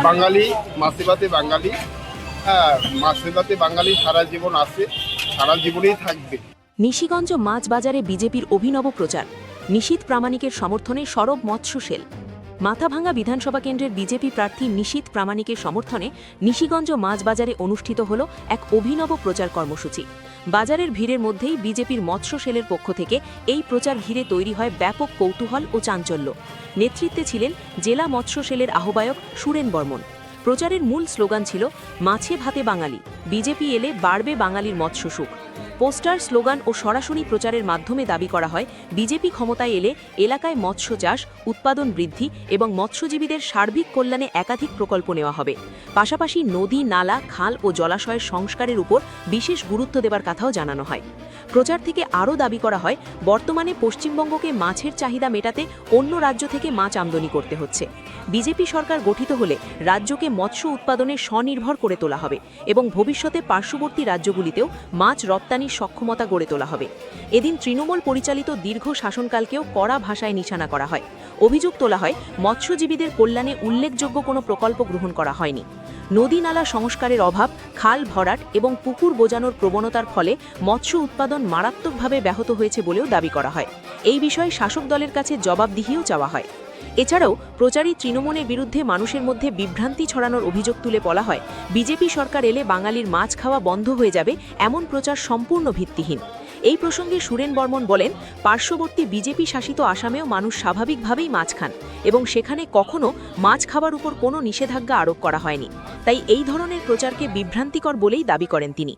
বাঙালি মাছে ভাতে বাঙালি। হ্যাঁ, মাছে ভাতে বাঙালি সারা জীবন আছে, সারা জীবনেই থাকবে। নিশিগঞ্জ মাছ বাজারে বিজেপির অভিনব প্রচার, নিশীথ প্রামাণিকের সমর্থনে সরব মৎস্য সেল। মাথাভাঙ্গা বিধানসভা কেন্দ্রের বিজেপি প্রার্থী নিশীথ প্রামাণিকের সমর্থনে নিশিগঞ্জ মাছ বাজারে অনুষ্ঠিত হল এক অভিনব প্রচার কর্মসূচি। বাজারের ভিড়ের মধ্যেই বিজেপির মৎস্য সেলের পক্ষ থেকে এই প্রচার ঘিরে তৈরি হয় ব্যাপক কৌতূহল ও চাঞ্চল্য। নেতৃত্বে ছিলেন জেলা মৎস্য সেলের আহ্বায়ক সুরেন বর্মন। প্রচারের মূল স্লোগান ছিল মাছে ভাতে বাঙালি, বিজেপি এলে বাড়বে বাঙালির মৎস্য সুখ। পোস্টার, স্লোগান ও সরাসরি প্রচারের মাধ্যমে দাবি করা হয় বিজেপি ক্ষমতায় এলে এলাকায় মৎস্য চাষ, উৎপাদন বৃদ্ধি এবং মৎস্যজীবীদের সার্বিক কল্যাণে একাধিক প্রকল্প নেওয়া হবে। পাশাপাশি নদী, নালা, খাল ও জলাশয়ের সংস্কারের উপর বিশেষ গুরুত্ব দেবার কথাও জানানো হয়। প্রচার থেকে আরও দাবি করা হয় বর্তমানে পশ্চিমবঙ্গকে মাছের চাহিদা মেটাতে অন্য রাজ্য থেকে মাছ আমদানি করতে হচ্ছে। বিজেপি সরকার গঠিত হলে রাজ্যকে মৎস্য উৎপাদনে স্বনির্ভর করে তোলা হবে এবং ভবিষ্যতে পার্শ্ববর্তী রাজ্যগুলিতেও মাছ রপ্তানির সক্ষমতা গড়ে তোলা হবে। এদিন তৃণমূল পরিচালিত দীর্ঘ শাসনকালকেও কড়া ভাষায় নিশানা করা হয়। অভিযোগ তোলা হয় মৎস্যজীবীদের কল্যাণে উল্লেখযোগ্য কোনো প্রকল্প গ্রহণ করা হয়নি। নদী নালা সংস্কারের অভাব, খাল ভরাট এবং পুকুর বোজানোর প্রবণতার ফলে মৎস্য উৎপাদন মারাত্মকভাবে ব্যাহত হয়েছে বলেও দাবি করা হয়। এই বিষয়ে শাসক দলের কাছে জবাবদিহিও চাওয়া হয়। এছাড়াও প্রচারী তৃণমূলের বিরুদ্ধে মানুষের মধ্যে বিভ্রান্তি ছড়ানোর অভিযোগ তুলে বলা হয় বিজেপি সরকার এলে বাঙালির মাছ খাওয়া বন্ধ হয়ে যাবে, এমন প্রচার সম্পূর্ণ ভিত্তিহীন। এই প্রসঙ্গে সুরেন বর্মন বলেন, পার্শ্ববর্তী বিজেপি শাসিত আসামেও মানুষ স্বাভাবিকভাবেই মাছ খান এবং সেখানে কখনো মাছ খাওয়ার উপর কোনো নিষেধাজ্ঞা আরোপ করা হয়নি। তাই এই ধরনের প্রচারকে বিভ্রান্তিকর বলেই দাবি করেন তিনি।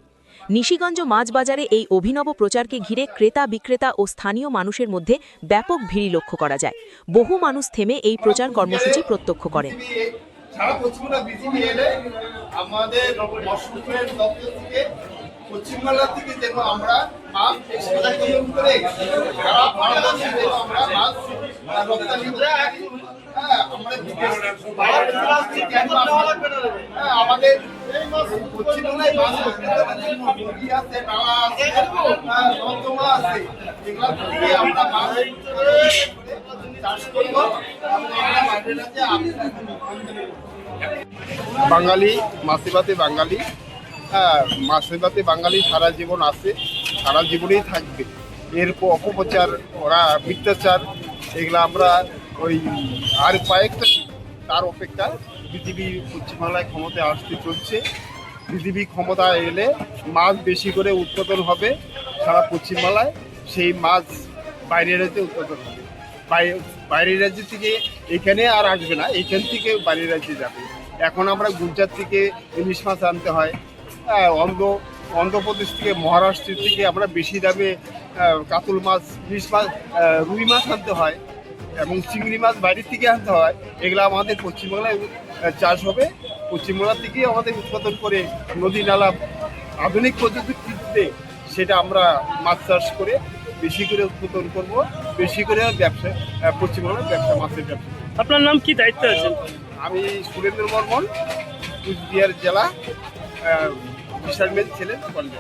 নিশিগঞ্জ মাছ বাজারে এই অভিনব প্রচারকে ঘিরে ক্রেতা বিক্রেতা ও স্থানীয় মানুষের মধ্যে ব্যাপক ভিড় লক্ষ্য করা যায়। বহু মানুষ থেমে এই প্রচার কর্মসূচি প্রত্যক্ষ করেন। পশ্চিমবাংলা থেকে যেন আমরা মাছ করে সারা ভারতবর্ষে যেন আমরা মাছ রপ্তানি আমাদের পশ্চিমবাংলায় মাছ নদী আছে, নালা আছে, নর্দমা আছে, এগুলো থেকে আমরা মাছ চাষ করব। বাঙালি মাছে ভাতে বাঙালি। হ্যাঁ, মাছে ভাতে বাঙালি সারা জীবন আছে, সারা জীবনেই থাকবে। এর অপপ্রচার, ওরা মিথ্যাচার, এগুলো আমরা ওই আর কয়েকটা তার অপেক্ষা। বিজেপি পশ্চিমবাংলায় ক্ষমতায় আসতে চলছে। বিজেপি ক্ষমতা এলে মাছ বেশি করে উৎপাদন হবে সারা পশ্চিমবাংলায়। সেই মাছ বাইরের রাজ্যে উৎপাদন হবে, বাইরের রাজ্য থেকে এখানে আর আসবে না, এখান থেকে বাইরের রাজ্যে যাবে। এখন আমরা গুজরাট থেকে ইলিশ মাছ আনতে হয়, অন্ধ্রপ্রদেশ থেকে, মহারাষ্ট্র থেকে আমরা বেশি দামে কাতল মাছ, ইলিশ মাছ, রুই মাছ আনতে হয় এবং চিংড়ি মাছ বাইরের থেকে আনতে হয়। এগুলো আমাদের পশ্চিমবাংলায় চাষ হবে, পশ্চিমবাংলা থেকেই আমাদের উৎপাদন করে নদী নালা আধুনিক পদ্ধতিতে সেটা আমরা মাছ চাষ করে বেশি করে উৎপাদন করব, বেশি করে ব্যবসা, পশ্চিমবাংলার ব্যবসা, মাছের ব্যবসা। আপনার নাম কি, দায়িত্ব আছেন? আমি সুরেন্দ্র বর্মন, কুচবিহার জেলা বিশাল মেল ছেলে কলেজ।